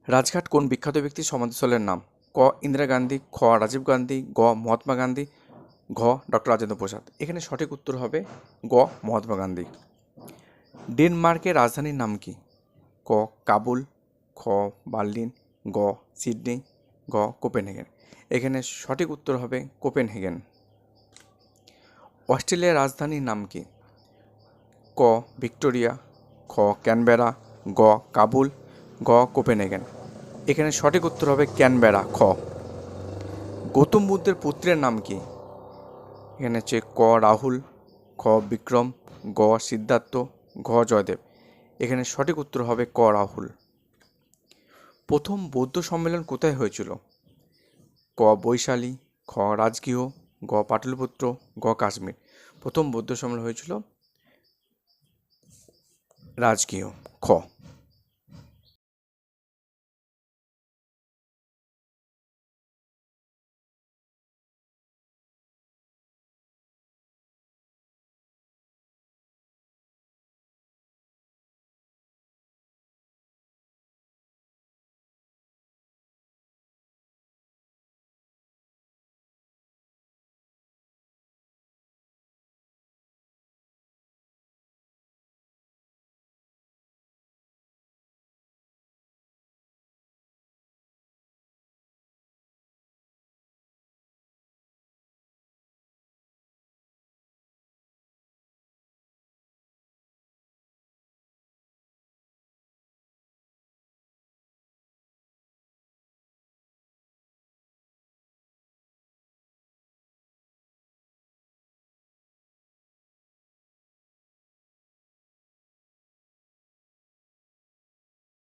রাজঘাট কোন বিখ্যাত ব্যক্তির সমাধিস্থলের নাম? ক ইন্দিরা গান্ধী, খ রাজীব গান্ধী, গ মহাত্মা গান্ধী, ঘ ডক্টর রাজেন্দ্র প্রসাদ। এখানে সঠিক উত্তর হবে গ মহাত্মা গান্ধী। ডেনমার্কের রাজধানীর নাম কি? ক কাবুল, খ বার্লিন, গ সিডনি, গ কোপেনহেগেন। এখানে সঠিক উত্তর হবে কোপেনহেগেন। অস্ট্রেলিয়ার রাজধানীর নাম কি? ক ভিক্টোরিয়া, খ ক্যানবেরা, গ কাবুল, গ কোপেনহেগেন। এখানে সঠিক উত্তর হবে ক্যানবেরা, খ। গৌতম বুদ্ধের পুত্রের নাম কি? এখানে হচ্ছে ক রাহুল, খ বিক্রম, গ সিদ্ধার্থ, ঘ জয়দেব। এখানে সঠিক উত্তর হবে ক রাহুল। প্রথম বৌদ্ধ সম্মেলন কোথায় হয়েছিল? ক বৈশালী, খ রাজগৃহ, গ পাটলিপুত্র, গ কাশ্মীর। প্রথম বৌদ্ধ সম্মেলন হয়েছিল রাজগৃহ, খ।